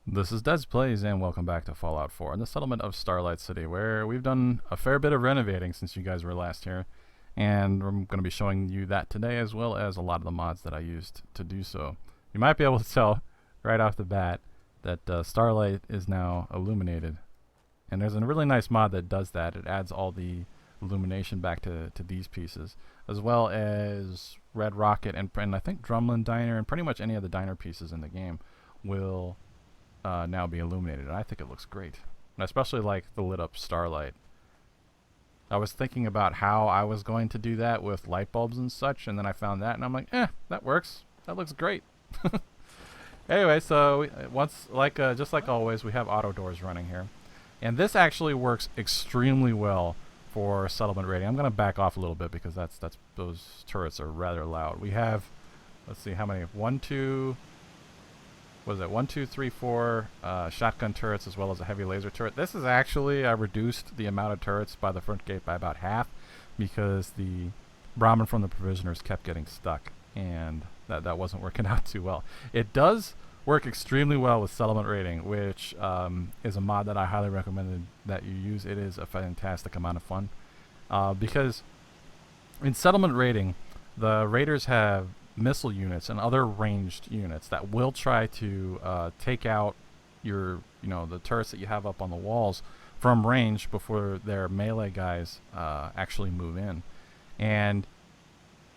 This is Des Plays, and welcome back to Fallout 4 in the settlement of Starlight City, where we've done a fair bit of renovating since you guys were last here, and I'm going to be showing you that today, as well as a lot of the mods that I used to do so. You might be able to tell right off the bat that Starlight is now illuminated, and there's a really nice mod that does that. It adds all the illumination back to these pieces, as well as Red Rocket and I think Drumlin Diner and pretty much any of the diner pieces in the game will now be illuminated, and I think it looks great. And I especially like the lit up Starlight. I was thinking about how I was going to do that with light bulbs and such, and then I found that, and I'm like, that works. That looks great. Anyway, so just like always, we have auto doors running here, and this actually works extremely well for settlement rating. I'm going to back off a little bit because those turrets are rather loud. We have, let's see how many. One, two, three, four shotgun turrets, as well as a heavy laser turret. This is actually, I reduced the amount of turrets by the front gate by about half because the Brahmin from the provisioners kept getting stuck, and that wasn't working out too well. It does work extremely well with settlement rating, which is a mod that I highly recommend that you use. It is a fantastic amount of fun because in settlement rating, the raiders have missile units and other ranged units that will try to take out the turrets that you have up on the walls from range before their melee guys actually move in. And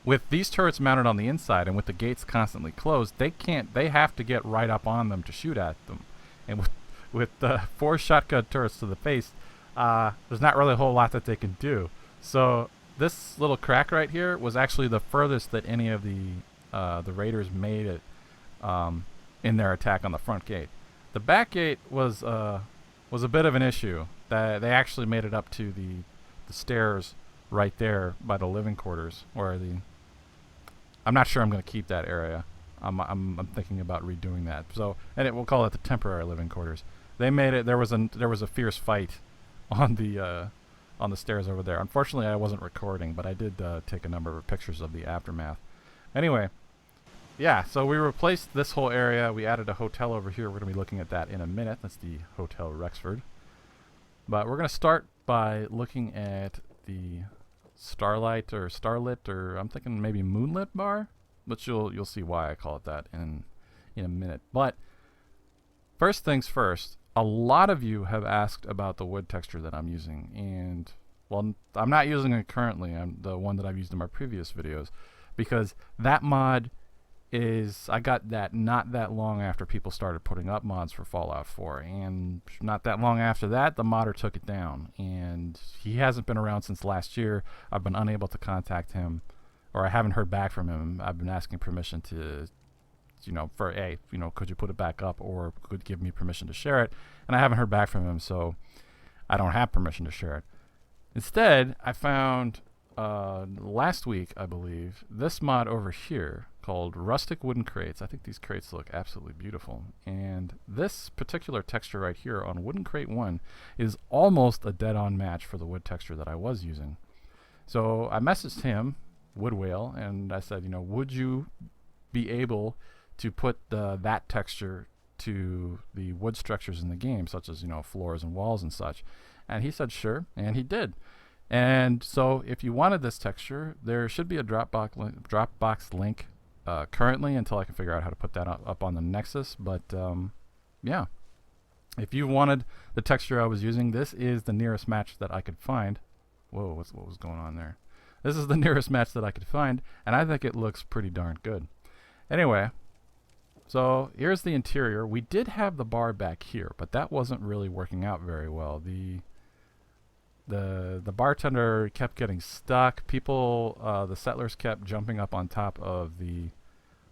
with these turrets mounted on the inside and with the gates constantly closed, they have to get right up on them to shoot at them. And with 4 shotgun turrets to the face, there's not really a whole lot that they can do. So this little crack right here was actually the furthest that any of the raiders made it in their attack on the front gate. The back gate was a bit of an issue. That they actually made it up to the stairs right there by the living quarters, or I'm not sure I'm going to keep that area. I'm thinking about redoing that. So, and we'll call it the temporary living quarters. They made it. There was a fierce fight on the stairs over there. Unfortunately, I wasn't recording, but I did take a number of pictures of the aftermath. Anyway, yeah, so we replaced this whole area. We added a hotel over here. We're going to be looking at that in a minute. That's the Hotel Rexford. But we're going to start by looking at the Starlight or Starlit, or I'm thinking maybe Moonlit bar, but you'll see why I call it that in a minute. But first things first, a lot of you have asked about the wood texture that I'm using, and well, I'm not using it currently. I'm the one that I've used in my previous videos, because that mod I got that not that long after people started putting up mods for Fallout 4, and not that long after that, the modder took it down, and he hasn't been around since last year. I've been unable to contact him, or I haven't heard back from him. I've been asking permission to, could you put it back up, or could give me permission to share it, and I haven't heard back from him, so I don't have permission to share it. Instead, I found last week, I believe, this mod over here called Rustic Wooden Crates. I think these crates look absolutely beautiful. And this particular texture right here on Wooden Crate 1 is almost a dead-on match for the wood texture that I was using. So I messaged him, Wood Whale, and I said, would you be able to put that texture to the wood structures in the game, such as, floors and walls and such? And he said sure, and he did. And so if you wanted this texture, there should be a Dropbox link currently until I can figure out how to put that up on the Nexus. But yeah, if you wanted the texture I was using, this is the nearest match that I could find. Whoa, what was going on there? This is the nearest match that I could find, and I think it looks pretty darn good. Anyway, so here's the interior. We did have the bar back here, but that wasn't really working out very well. The bartender kept getting stuck. The settlers kept jumping up on top of the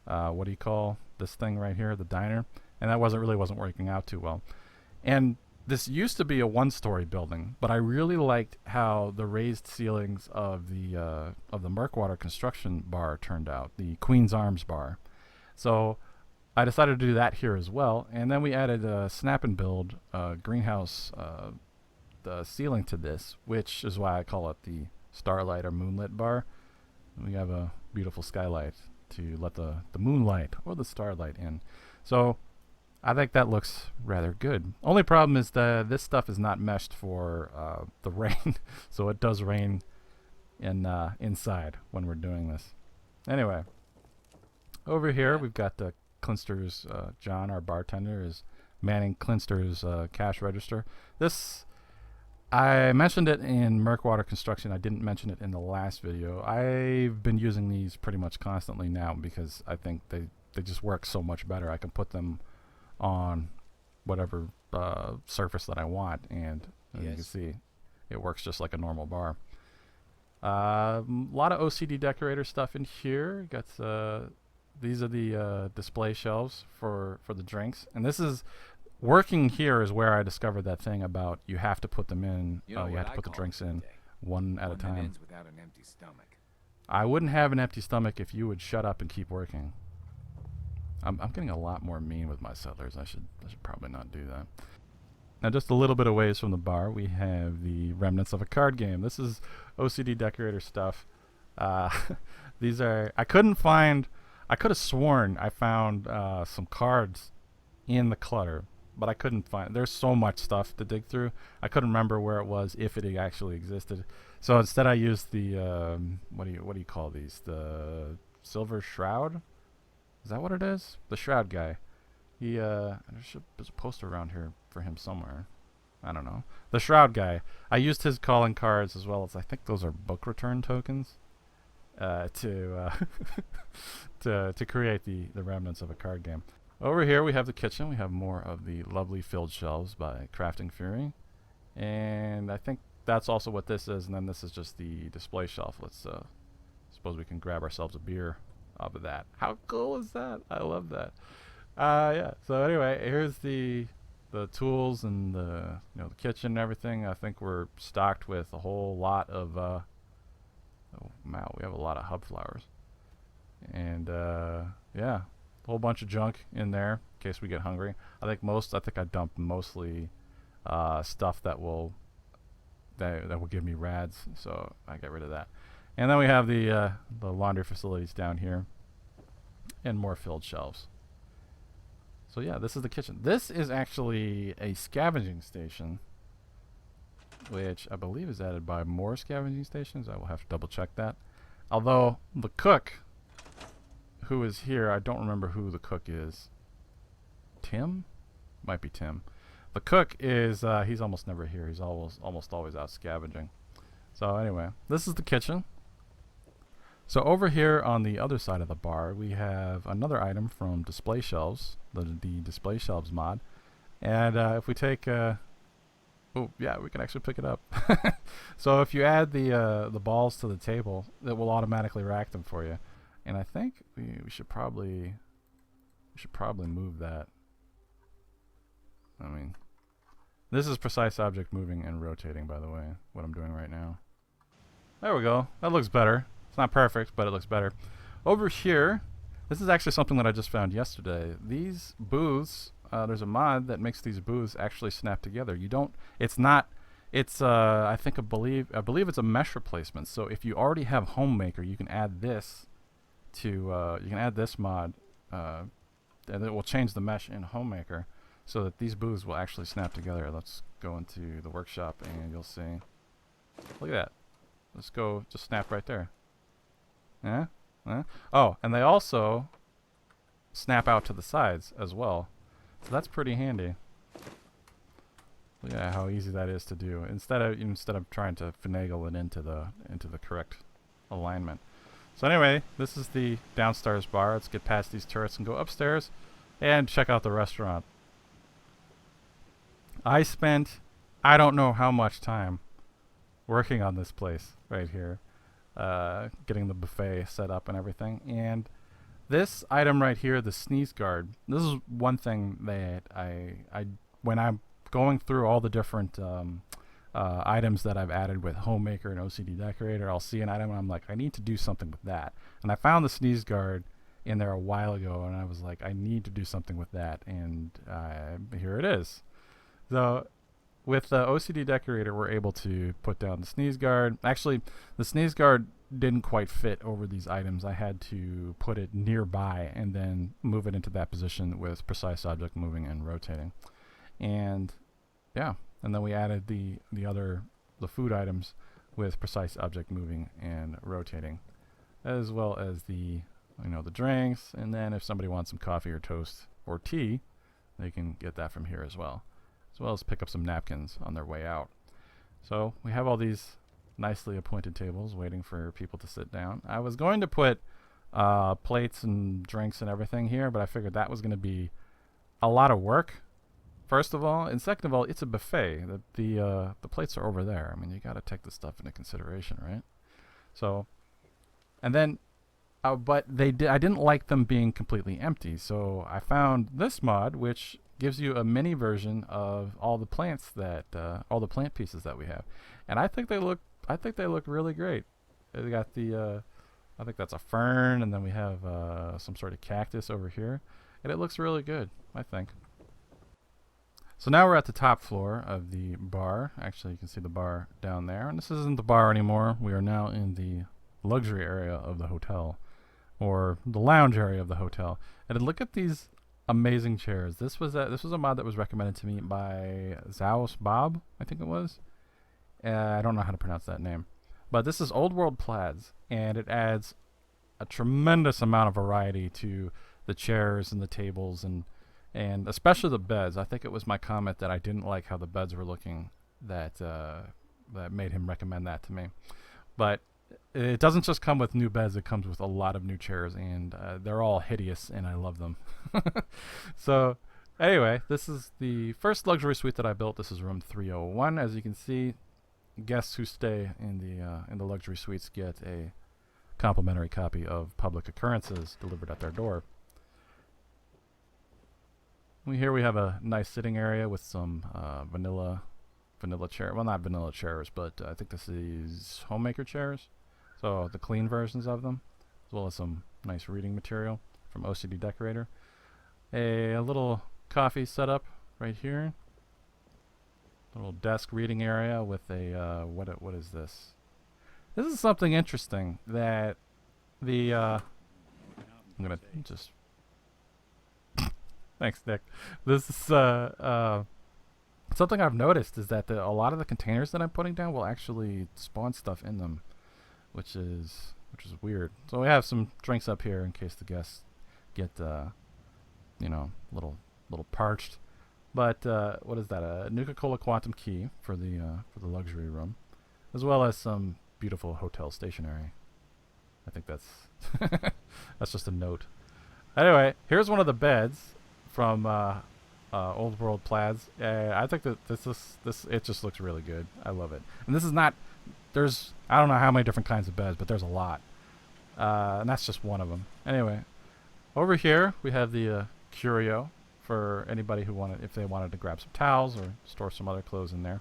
what do you call this thing right here, the diner, and that wasn't working out too well. And this used to be a 1-story building, but I really liked how the raised ceilings of the Murkwater construction bar turned out, the Queen's Arms bar. So I decided to do that here as well, and then we added a snap and build greenhouse ceiling to this, which is why I call it the Starlight or Moonlit bar. We have a beautiful skylight to let the moonlight or the starlight in. So I think that looks rather good. Only problem is that this stuff is not meshed for the rain, so it does rain inside when we're doing this. Anyway, over here we've got the Clintsters. John, our bartender, is manning Clintsters' cash register. This, I mentioned it in Murkwater construction. I didn't mention it in the last video. I've been using these pretty much constantly now because I think they just work so much better. I can put them on whatever surface that I want, and as you can see, it works just like a normal bar. A lot of OCD decorator stuff in here. Got these are the display shelves for the drinks, and this is working here is where I discovered that thing about you have to put them in. You have to put the drinks in one at a time. Without an empty stomach. I wouldn't have an empty stomach if you would shut up and keep working. I'm getting a lot more mean with my settlers. I should probably not do that. Now, just a little bit away from the bar, we have the remnants of a card game. This is OCD decorator stuff. These are, I could have sworn I found some cards in the clutter, but I couldn't find. There's so much stuff to dig through. I couldn't remember where it was, if it actually existed. So instead, I used the what do you call these? The silver shroud. Is that what it is? The shroud guy. There's a poster around here for him somewhere. I don't know. The shroud guy. I used his calling cards as well as I think those are book return tokens to create the remnants of a card game. Over here we have the kitchen. We have more of the lovely filled shelves by Crafting Fury, and I think that's also what this is. And then this is just the display shelf. Let's suppose we can grab ourselves a beer off of that. How cool is that? I love that. Yeah. So anyway, here's the tools and the the kitchen and everything. I think we're stocked with a whole lot of oh wow, we have a lot of hub flowers, and yeah, a whole bunch of junk in there in case we get hungry. I think I dumped mostly stuff that will give me rads, so I get rid of that. And then we have the laundry facilities down here, and more filled shelves. So yeah, this is the kitchen. This is actually a scavenging station, which I believe is added by more scavenging stations. I will have to double check that. Although the cook, who is here, I don't remember who the cook is. Tim? Might be Tim. The cook is, he's almost never here. He's almost always out scavenging. So anyway, this is the kitchen. So over here on the other side of the bar, we have another item from Display Shelves, the Display Shelves mod. And if we take, oh yeah, we can actually pick it up. So if you add the balls to the table, it will automatically rack them for you. And I think we should probably move that. I mean, this is precise object moving and rotating, by the way, what I'm doing right now. There we go. That looks better. It's not perfect, but it looks better. Over here, this is actually something that I just found yesterday. These booths, there's a mod that makes these booths actually snap together. You don't, it's not, it's, I believe it's a mesh replacement. So if you already have Homemaker, you can add this to, you can add this mod, and it will change the mesh in Homemaker so that these booths will actually snap together. Let's go into the workshop and you'll see. Look at that. Let's go, just snap right there. Yeah? Oh, and they also snap out to the sides as well. So that's pretty handy. Look at how easy that is to do. Instead of trying to finagle it into the correct alignment. So anyway, this is the downstairs bar. Let's get past these turrets and go upstairs and check out the restaurant. I spent I don't know how much time working on this place right here. Getting the buffet set up and everything. And this item right here, the sneeze guard, this is one thing that I when I'm going through all the different items that I've added with Homemaker and OCD Decorator, I'll see an item and I'm like, I need to do something with that. And I found the sneeze guard in there a while ago and I was like, I need to do something with that. And here it is. So with the OCD Decorator, we're able to put down the sneeze guard. Actually, the sneeze guard didn't quite fit over these items, I had to put it nearby and then move it into that position with precise object moving and rotating. And yeah, and then we added the food items with precise object moving and rotating, as well as the drinks. And then if somebody wants some coffee or toast or tea, they can get that from here as well as pick up some napkins on their way out. So we have all these nicely appointed tables waiting for people to sit down. I was going to put plates and drinks and everything here, but I figured that was going to be a lot of work, first of all, and second of all, it's a buffet. The plates are over there. I mean, you got to take this stuff into consideration, right? So, and then, but I didn't like them being completely empty, so I found this mod, which gives you a mini version of all the plants all the plant pieces that we have, and I think they look really great. They got I think that's a fern, and then we have some sort of cactus over here, and it looks really good, I think. So now we're at the top floor of the bar. Actually, you can see the bar down there, and this isn't the bar anymore. We are now in the luxury area of the hotel, or the lounge area of the hotel. And look at these amazing chairs. This was a mod that was recommended to me by Zaus Bob, I think it was. I don't know how to pronounce that name, but this is Old World Plaids, and it adds a tremendous amount of variety to the chairs and the tables, and especially the beds. I think it was my comment that I didn't like how the beds were looking that made him recommend that to me. But it doesn't just come with new beds, it comes with a lot of new chairs, and they're all hideous, and I love them. So anyway, this is the first luxury suite that I built. This is room 301. As you can see, guests who stay in the luxury suites get a complimentary copy of Public Occurrences delivered at their door. Here we have a nice sitting area with some vanilla chair. Well, not vanilla chairs, but I think this is homemaker chairs. So the clean versions of them, as well as some nice reading material from OCD Decorator. A little coffee setup right here. Little desk reading area with a what is this? This is something interesting that the I'm gonna just thanks, Nick. This is something I've noticed is that a lot of the containers that I'm putting down will actually spawn stuff in them, which is weird. So we have some drinks up here in case the guests get little parched. But what is that? A Nuka-Cola Quantum Key for the luxury room, as well as some beautiful hotel stationery. I think that's that's just a note. Anyway, here's one of the beds from Old World Plaids. I think that this it just looks really good. I love it. And this is not. I don't know how many different kinds of beds, but there's a lot. And that's just one of them. Anyway, over here we have the curio for anybody if they wanted to grab some towels or store some other clothes in there.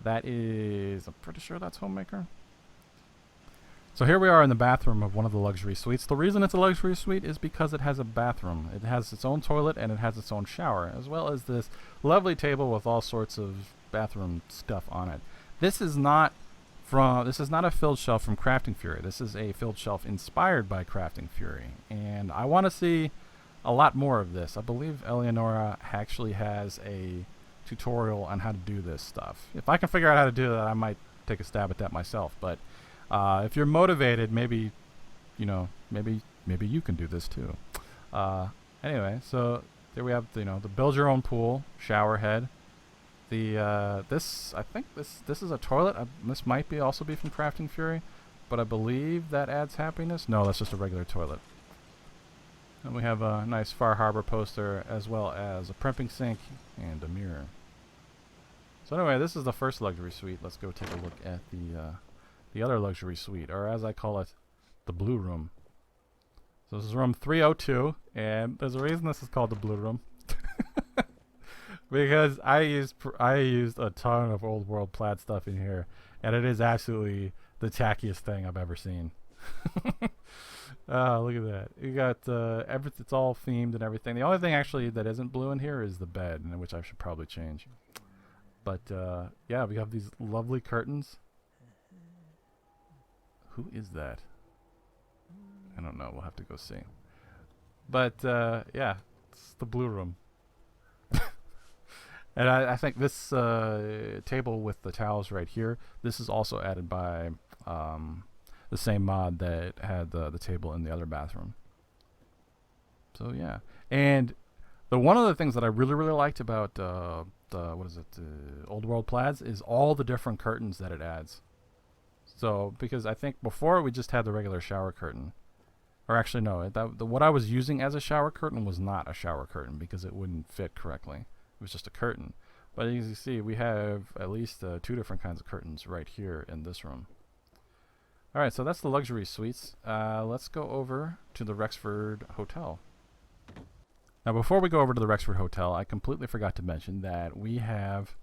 That is, I'm pretty sure that's homemaker. So here we are in the bathroom of one of the luxury suites. The reason it's a luxury suite is because it has a bathroom. It has its own toilet and it has its own shower, as well as this lovely table with all sorts of bathroom stuff on it. This is not a filled shelf from Crafting Fury. This is a filled shelf inspired by Crafting Fury, and I want to see a lot more of this. I believe Eliansra actually has a tutorial on how to do this stuff. If I can figure out how to do that, I might take a stab at that myself. But if you're motivated, maybe you can do this too. Anyway, so there we have the build your own pool shower head. I think this is a toilet. This might also be from Crafting Fury, but I believe that adds happiness. No, that's just a regular toilet. And we have a nice Far Harbor poster, as well as a primping sink and a mirror. So anyway, this is the first luxury suite. Let's go take a look at the other luxury suite, or as I call it, the blue room. So this is room 302, and there's a reason this is called the blue room. Because I used a ton of Old World Plaid stuff in here, and it is absolutely the tackiest thing I've ever seen. Oh, look at that. You got it's all themed and everything. The only thing actually that isn't blue in here is the bed, which I should probably change. But yeah, we have these lovely curtains. Who is that? I don't know. We'll have to go see. But yeah, it's the blue room. And I think this table with the towels right here, this is also added by the same mod that had the table in the other bathroom. So yeah, and one of the things that I really liked about Old World Plaids is all the different curtains that it adds. So because I think before we just had the regular shower curtain, or actually no, what I was using as a shower curtain was not a shower curtain because it wouldn't fit correctly. It was just a curtain. But as you see, we have at least 2 different kinds of curtains right here in this room. Alright, so that's the luxury suites. Let's go over to the Rexford Hotel. Now before we go over to the Rexford Hotel, I completely forgot to mention that we have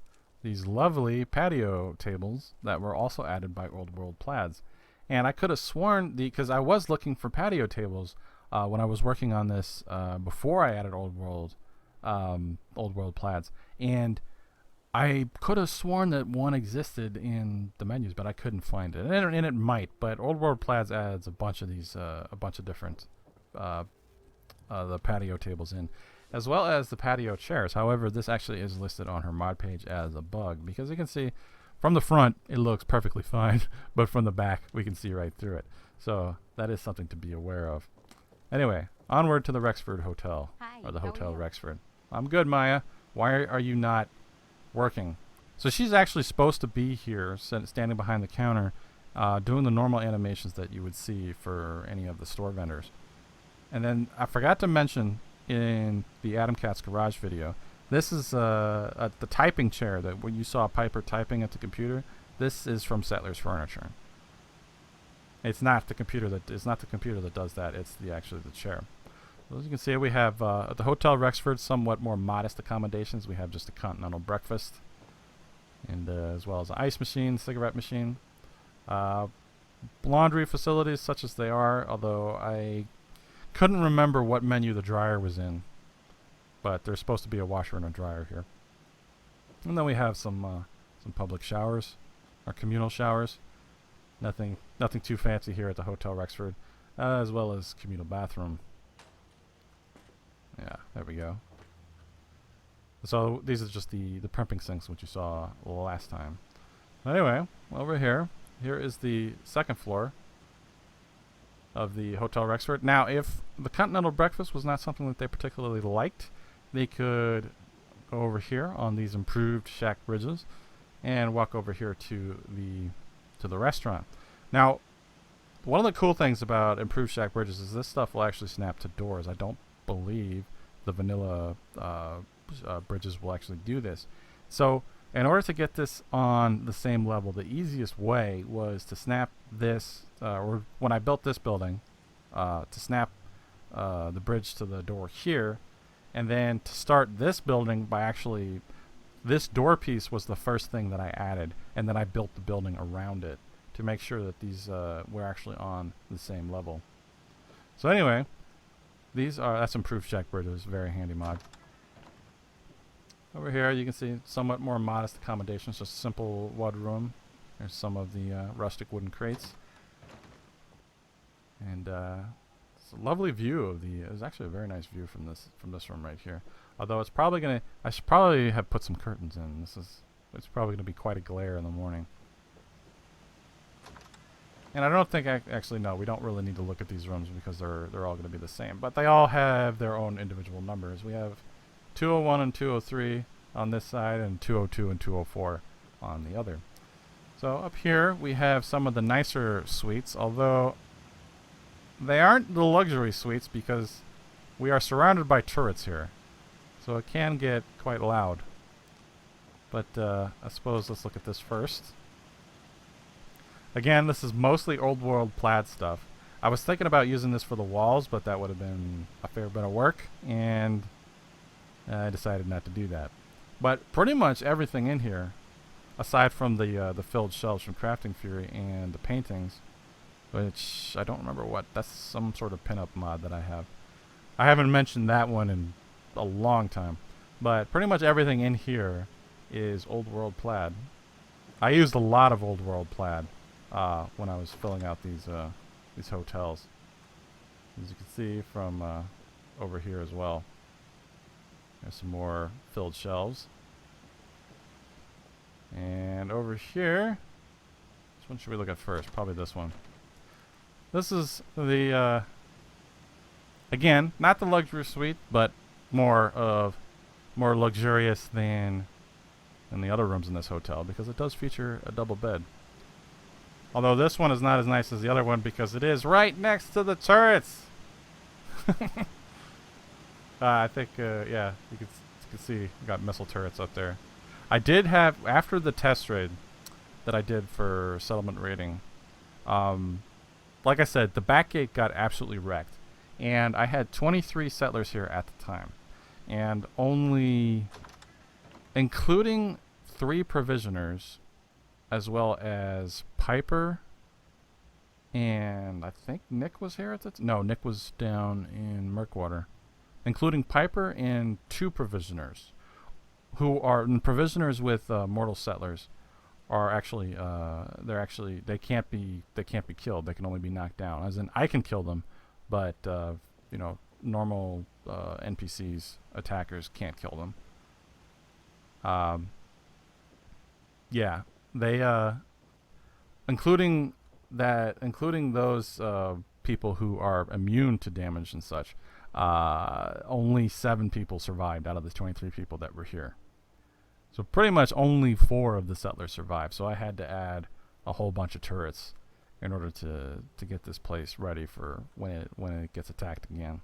these lovely patio tables that were also added by Old World Plaids. And I could have sworn, because I was looking for patio tables when I was working on this before I added Old World Plaids, and I could have sworn that one existed in the menus, but I couldn't find it. And it might, but Old World Plaids adds a bunch of these, a bunch of different the patio tables in, as well as the patio chairs. However, this actually is listed on her mod page as a bug, because you can see from the front it looks perfectly fine, but from the back we can see right through it. So that is something to be aware of. Anyway, onward to the Rexford Hotel. Hi, or the how are Hotel you? Rexford. I'm good, Maya. Why are you not working? So she's actually supposed to be here, standing behind the counter, doing the normal animations that you would see for any of the store vendors. And then I forgot to mention in the Adam Cat's Garage video, this is the typing chair that when you saw Piper typing at the computer. This is from Settlers Furniture. It's not the computer that does that. It's actually the chair. So as you can see, we have at the Hotel Rexford somewhat more modest accommodations. We have just a continental breakfast, and as well as an ice machine, cigarette machine, laundry facilities such as they are. Although I couldn't remember what menu the dryer was in, but there's supposed to be a washer and a dryer here. And then we have some public showers, or communal showers. Nothing too fancy here at the Hotel Rexford, as well as communal bathroom. Yeah, there we go. So these are just the primping sinks which you saw last time. Anyway, over here is the second floor of the Hotel Rexford. Now, if the continental breakfast was not something that they particularly liked, they could go over here on these improved shack bridges and walk over here to the restaurant. Now, one of the cool things about improved shack bridges is this stuff will actually snap to doors. I don't believe the vanilla bridges will actually do this. So in order to get this on the same level, the easiest way was to snap this, or when I built this building, to snap the bridge to the door here, and then to start this building by actually, this door piece was the first thing that I added, and then I built the building around it to make sure that these were actually on the same level. So anyway, that's improved shack bridges, very handy mod. Over here you can see somewhat more modest accommodations, just a simple wood room. There's some of the rustic wooden crates. And it's a lovely view of it's actually a very nice view from this room right here. Although it's probably I should probably have put some curtains in. It's probably gonna be quite a glare in the morning. And I don't think no, we don't really need to look at these rooms because they're all gonna be the same. But they all have their own individual numbers. We have 201 and 203 on this side, and 202 and 204 on the other. So up here we have some of the nicer suites, although they aren't the luxury suites because we are surrounded by turrets here. So it can get quite loud. But I suppose let's look at this first. Again, this is mostly Old World Plaid stuff. I was thinking about using this for the walls, but that would have been a fair bit of work, and I decided not to do that. But pretty much everything in here, aside from the filled shelves from Crafting Fury and the paintings, which I don't remember that's some sort of pinup mod that I have. I haven't mentioned that one in a long time. But pretty much everything in here is Old World Plaid. I used a lot of Old World Plaid. when I was filling out these hotels. As you can see from over here as well. There's some more filled shelves. And over here, which one should we look at first? Probably this one. This is the, again, not the luxury suite, but more luxurious than the other rooms in this hotel, because it does feature a double bed. Although this one is not as nice as the other one because it is right next to the turrets. I think, yeah, you can see we got missile turrets up there. I did have, after the test raid that I did for settlement raiding, like I said, the back gate got absolutely wrecked. And I had 23 settlers here at the time. And only, including 3 provisioners, as well as Piper, and I think Nick was here at the time. No, Nick was down in Murkwater. Including Piper and 2 provisioners, who are provisioners with mortal settlers, are actually they can't be killed. They can only be knocked down. As in, I can kill them, but you know, normal NPCs, attackers, can't kill them. Yeah, they including those people who are immune to damage and such. Only 7 people survived out of the 23 people that were here. So pretty much only 4 of the settlers survived. So I had to add a whole bunch of turrets in order to get this place ready for when it gets attacked again.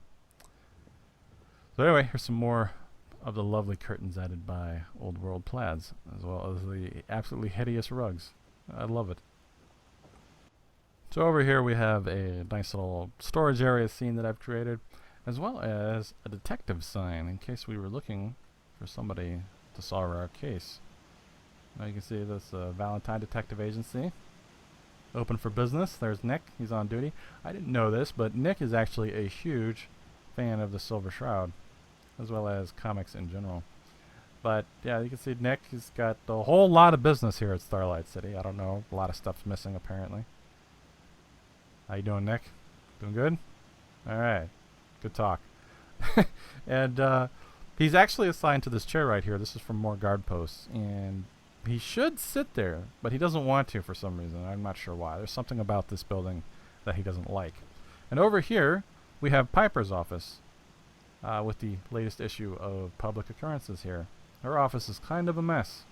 So anyway, here's some more of the lovely curtains added by Old World Plaids, as well as the absolutely hideous rugs. I love it. So over here we have a nice little storage area scene that I've created, as well as a detective sign in case we were looking for somebody to solve our case. Now you can see this Valentine Detective Agency, open for business. There's Nick, he's on duty. I didn't know this, but Nick is actually a huge fan of the Silver Shroud, as well as comics in general. But yeah, you can see Nick, he's got a whole lot of business here at Starlight City. I don't know, a lot of stuff's missing apparently. How you doing, Nick? Doing good? Alright. Good talk. And he's actually assigned to this chair right here. This is from more guard posts, and he should sit there, but he doesn't want to for some reason. I'm not sure why. There's something about this building that he doesn't like. And over here we have Piper's office, with the latest issue of Public Occurrences here. Her office is kind of a mess.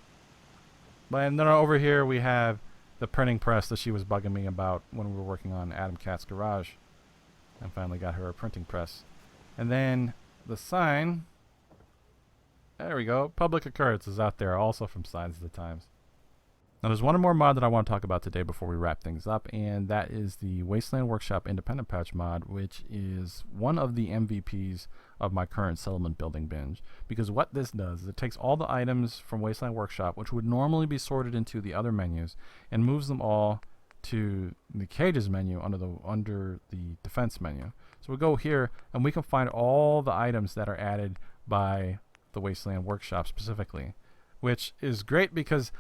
And then over here we have the printing press that she was bugging me about when we were working on Adam Cat's garage. And finally got her a printing press. And then the sign, there we go, Public Occurrence is out there, also from Signs of the Times. Now there's one more mod that I want to talk about today before we wrap things up, and that is the Wasteland Workshop Independent Patch mod, which is one of the MVPs of my current settlement building binge. Because what this does is it takes all the items from Wasteland Workshop, which would normally be sorted into the other menus, and moves them all to the cages menu under the defense menu. So we go here and we can find all the items that are added by the Wasteland Workshop specifically, which is great because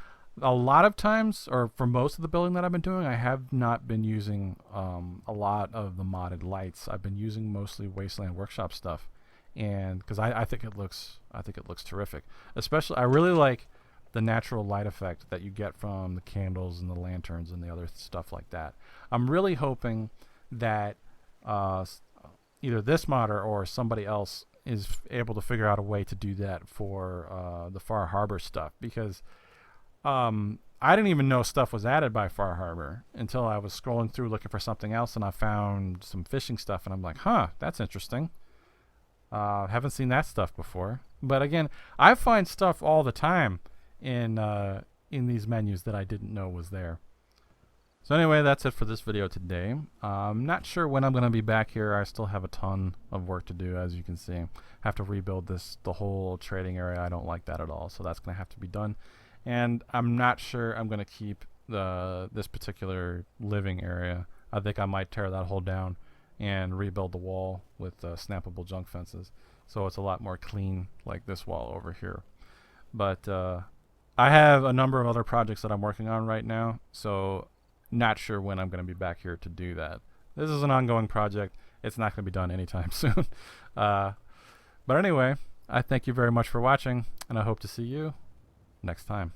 a lot of times, or for most of the building that I've been doing, I have not been using a lot of the modded lights. I've been using mostly Wasteland Workshop stuff, and because I think it looks terrific. Especially, I really like the natural light effect that you get from the candles and the lanterns and the other stuff like that. I'm really hoping that either this modder or somebody else is able to figure out a way to do that for the Far Harbor stuff, because I didn't even know stuff was added by Far Harbor until I was scrolling through looking for something else, and I found some fishing stuff, and I'm like, huh, that's interesting. Haven't seen that stuff before. But again, I find stuff all the time in these menus that I didn't know was there. So anyway, that's it for this video today. I'm not sure when I'm going to be back here. I still have a ton of work to do, as you can see. Have to rebuild the whole trading area. I don't like that at all, so that's going to have to be done. And I'm not sure I'm going to keep this particular living area. I think I might tear that hole down and rebuild the wall with snappable junk fences, so it's a lot more clean, like this wall over here. But I have a number of other projects that I'm working on right now, so not sure when I'm going to be back here to do that. This is an ongoing project. It's not going to be done anytime soon. But anyway, I thank you very much for watching, and I hope to see you next time.